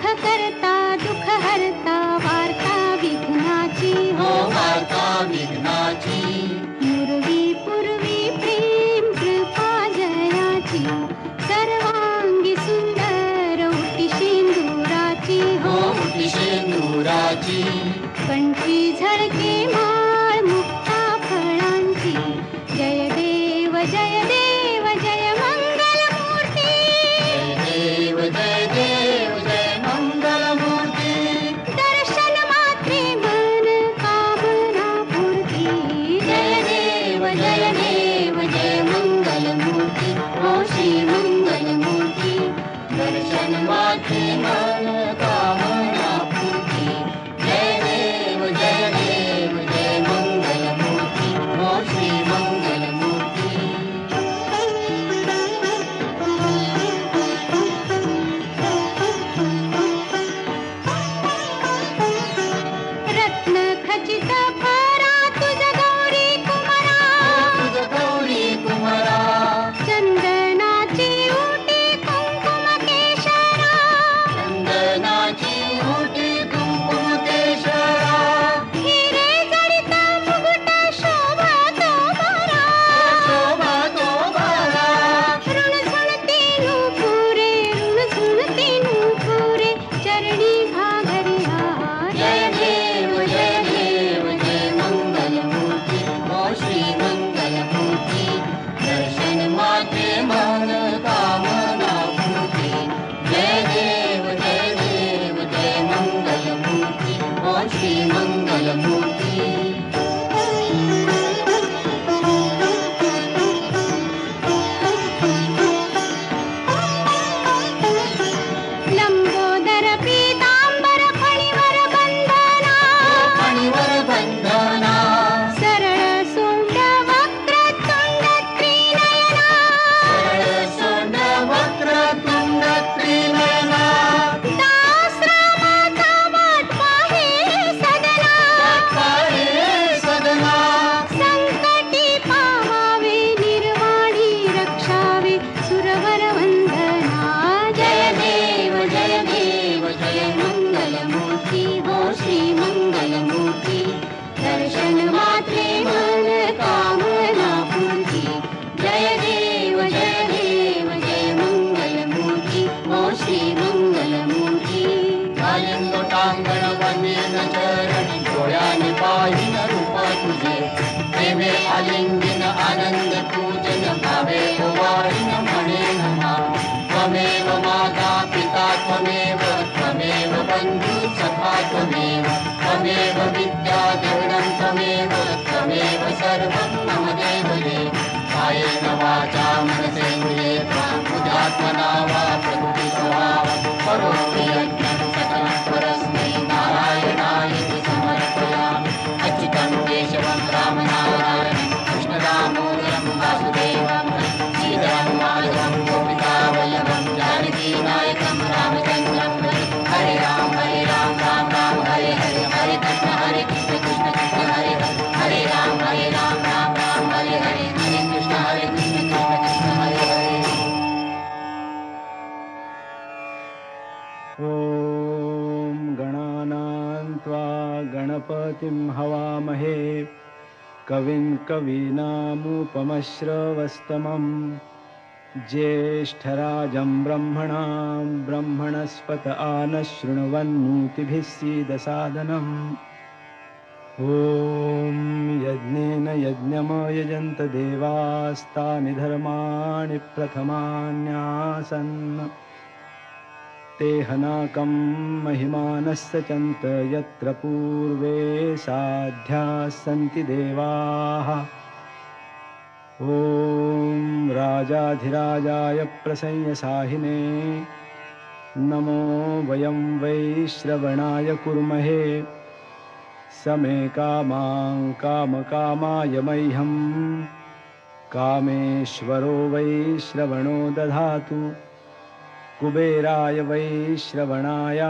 सुख करता दुःख हरता वार्ता विघ्नाची हो वार्ता विघ्नाची पूर्वी पूर्वी प्रेम कृपा जयाची सर्वांगी सुंदर उटी शेंदुराची हो उटी शेंदुराची कंठी झळके माळ मुक्ता फळांची जय देव जय देव जय मंगल मूर्ती जय देव जय मंगल मूर्ती दर्शन मात्रे मन कामना पूर्ती जय देव जय मंगल मूर्ती हो श्री मंगल मूर्ती दर्शन मात्रे मन कामना पूर्ती जय देव जय मंगल मूर्ती हो श्री मंगल मूर्ती रत्न खचित फरा तुझ गौरी कुमारा तुझ गौरी कुमारा चंदनाची उटी कुंकुम केशरा चंदनाची उटी कुंकुम केशरा हिरे जडित मुकुट शोभा तो बरा शोभा तो बारा ऋणझुणती नूपुरे चरणी घागरिया जय देव जय मंगल मूर्ती हो श्री मंगल मूर्ती दर्शन माते मन कामना पूर्ती जय देव जय मंगल मूर्ती हो श्री मंगल मूर्ती लंबोदर पीतांबर फणीवर बंधना फणीवर बंधना सरळ सोंड वक्रतुंड त्रिनयना सरळ सोंड वक्रतुंड त्रिनयना दासरामाचा वाट पाहे सदना पाहे सदना संकटी पावावे निर्वाणी रक्षावे सुरवर वंदना जय देव जय मंगल मूर्ती हो श्री मंगल मूर्ती दर्शन मात्रे मन कामना पूर्ती जय देव जय मंगल मूर्ती हो श्री मंगल मूर्ती गायन लोटांगण वंदेन चरण डोळ्याने पाहिन रूप तुझे प्रेमे आलिंगन आनंद पूजन भावे ओवाळीन म्हणेन नाम त्वमेव माता पिता त्वमेव बंधू सखा त्वमेव विद्या द्रविणं त्वमेव सर्वं मम देवदेव कायेन वाचा मनसेन्द्रिये बुद्ध्यात्मना वा प्रकृति स्वभावं करोमि यज्ञं सकलं परस्मै नारायणाय समर्पयामि अच्युतं केशवं रामनारायणं कृष्णदामोदरं वासुदेवं श्रीधरं माधवं गोपिकावल्लभं जानकीनायकं रामचन्द्रं हरे राम राम राम हरे हरे हरे कृष्ण कृष्ण कृष्ण हरे हरे हरे राम राम राम हरे हरे हरे कृष्ण कृष्ण हरे हरे ॐ गणानां त्वा गणपतिं हवामहे कविं कवीनामुपमश्रवस्तमं ज्येष्ठराजं ब्रह्मणां ब्रह्मणस्पत आनशृण्वन्नोतिभिः सीदसादनम् ॐ यज्ञेन यज्ञमयजन्त देवास्तानि धर्माणि प्रथमान्यासन् तेहनाकं महिमानस्य चन्त यत्र पूर्वे साध्याः सन्ति देवाः ॐ राजाधिराजाय प्रसंयसाहिने नमो वयं वै श्रवणाय कुर्महे समे कामां कामकामाय मह्यं कामेश्वरो वै श्रवणो दधातु कुबेराय वै श्रवणाय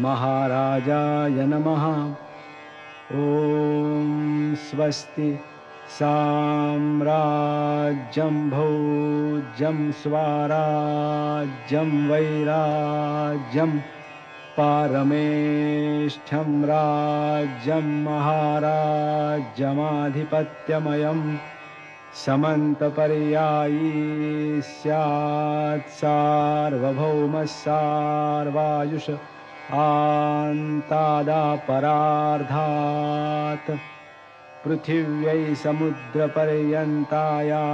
महाराजाय नमः ॐ स्वस्ति साम्राज्यं भोज्यं स्वराज्यं वैराज्यं पारमेष्ठ्यं राज्यं महाराज्यमाधिपत्यमयं समन्तपर्यायी स्यात् सार्वभौमः सार्वायुष आन्तादापरार्धात् पृथिव्यै समुद्रपर्यन्ताया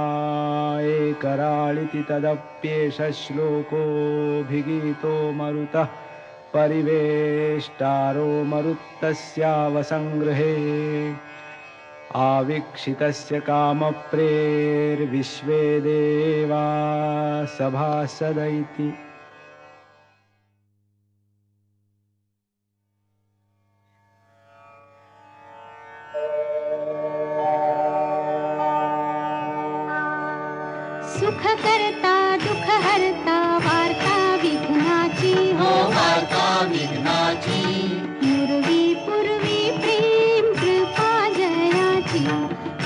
एकराळिति तदप्येष श्लोकोऽभिगीतो मरुतः परिवेष्टारो मरुत्तस्यावसङ्गृहे आवीक्षितस्य कामप्रेर्विश्वे देवा सभासद इति। सुख करता दुख हरता वार्ता विघ्नाची हो वार्ता विघ्नाची पूर्वी पूर्वी प्रेम कृपा जयाची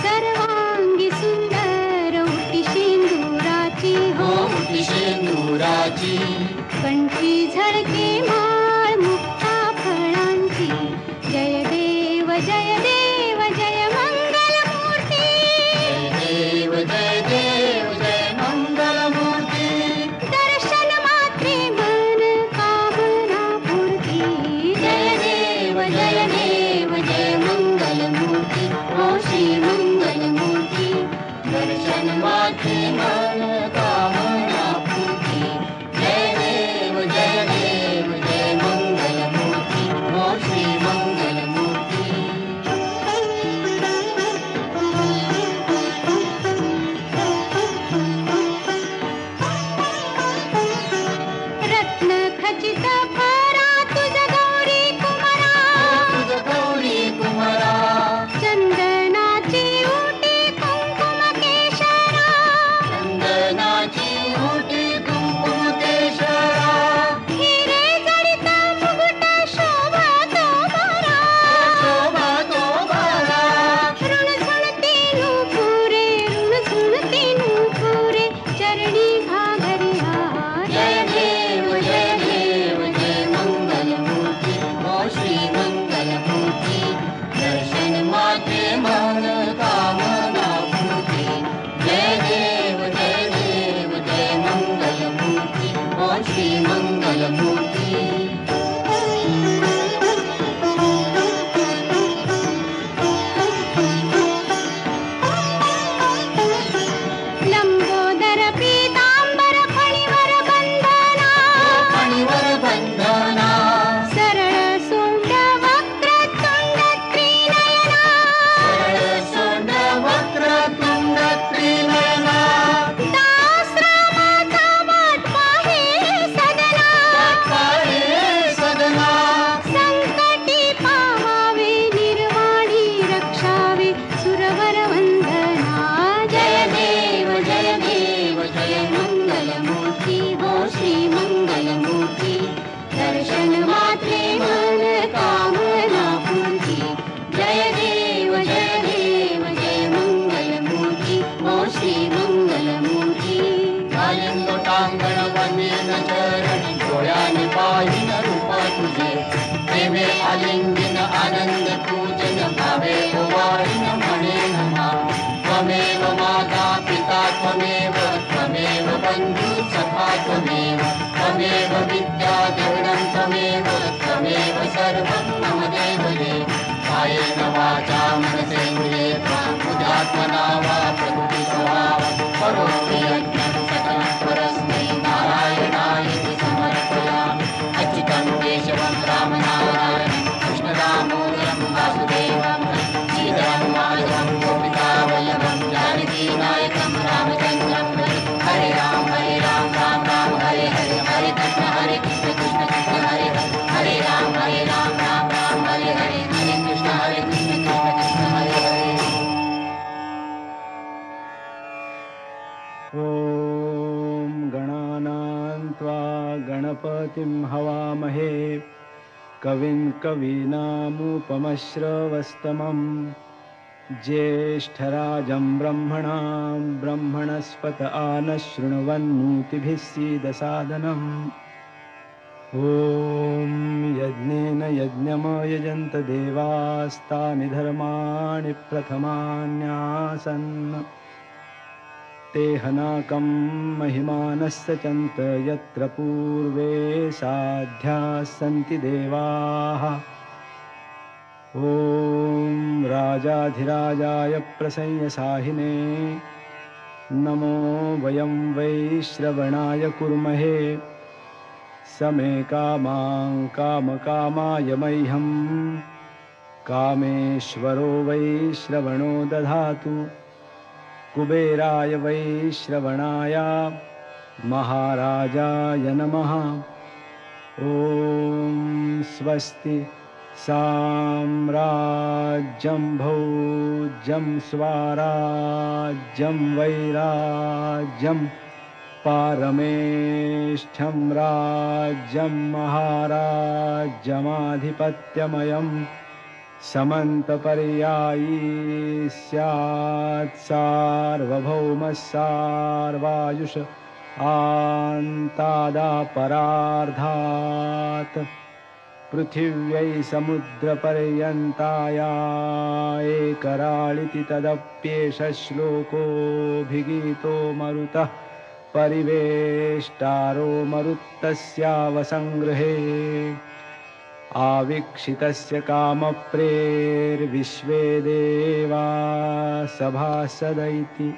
सर्वांगी सुंदर उटी शेंदुराची हो उटी शेंदुराची कंठी झळके माळ मुक्ता फळांची जय देव जय देव जय मंगल मूर्ती जय देव जय देव जय मंगल मूर्ती दर्शन मात्रे मन कामना पूर्ती जय देव जय देव जय मंगल मूर्ती हो श्री मंगल मूर्ती दर्शन मात्रे मन कामना पूर्ती जय देव जय देव जय मंगल मूर्ती हो श्री मंगल मूर्ती रत्न खचित भरा तुझ गौरी कुमारा तुझ गौरी कुमारा चंदनाची उटी कुंकुम केशरा चंदनाची उटी कुंकुम केशरा हिरे जडित मुकुट शोभतो बरा शोभा तो बारा ऋण झुणती नूपुरे चरणी घाघरिया जय देव जय देव जय मंगल मूर्ती हो श्री मंगल मूर्ती दर्शन मात्रे मन कामना पूर्ती जय देव जय देव जय मंगल मूर्ती हो श्री मंगल मूर्ती लंबोदर पीतांबर फणीवर बंधना फणीवर बंधना सरळ सोंड वक्रतुंड त्रिनयना सरळ सोंड वक्रतुंड त्रिनयना दास रामाचा वाट पाहे सदना पाहे सदना संकटी पावावे निर्वाणी रक्षावे सुरवर वंदना जय देव जय देव जय मंगल मूर्ती हो श्री मंगल मूर्ती दर्शन मात्रे मन कामना पूर्ती जय देव जय देव जय मंगल मूर्ती हो श्री मंगल मूर्ती लोटांगण वंदन चरण डोळ्याने पाहिन रूप तुझे प्रेमे आलिंगन आनंद पूजन भावे ओवाळीन म्हणे नमा त्वमेव माता पिता त्वमेव त्वमेव बंधु सखा त्वमेव त्वमेव विद्या जगनं त्वमेव त्वमेव सर्वं मम देव देव कायेन वाचा मनसेन्द्रिये त्वां बुद्ध्यात्मना वा प्रकृति स्वभावं करोमि यज्ञं सकलं परस्मै नारायणायेति समर्पयामि अच्युतं केशवं रामनारायणं कृष्णदामोदरं वासुदेवं श्रीधरं माधवं गोपिकावल्लभं जानकीनायकं रामचन्द्रं हरे राम राम राम हरे हरे हरे कृष्ण कृष्ण कृष्ण हरे हरे हरे राम राम राम हरे हरे हरे कृष्ण कृष्ण कृष्ण हरे हरे ॐ गणानां त्वा गणपतिं हवामहे कविं कवीनामुपमश्रवस्तमं ज्येष्ठराजं ब्रह्मणां ब्रह्मणस्पत आनः शृण्वन्नोतिभिः सीदसादनम् ॐ यज्ञेन यज्ञमयजन्त देवास्तानि धर्माणि प्रथमान्यासन् ते हनाकं महिमानश्चन्त यत्र पूर्वे साध्याः सन्ति देवाः। ॐ राजाधिराजाय प्रसंयसाहिने नमो वयं वैश्रवणाय कुर्महे समे कामां कामकामाय मह्यं कामेश्वरो वैश्रवणो दधातु कुबेराय वैश्रवणाय महाराजाय नमः। ॐ स्वस्ति साम्राज्यं भोज्यं स्वाराज्यं वैराज्यं पारमेष्ठ्यं राज्यं महाराज्यमाधिपत्यमयं समन्तपर्यायी स्यात् सार्वभौमः सार्वायुष आन्तादापरार्धात् पृथिव्यै समुद्रपर्यन्ताया एकराळिति तदप्येष श्लोकोऽभिगीतो मरुतः परिवेष्टारो मरुत्तस्यावसंगृहे आवीक्षितस्य कामप्रेर्विश्वे देवा सभासद इति।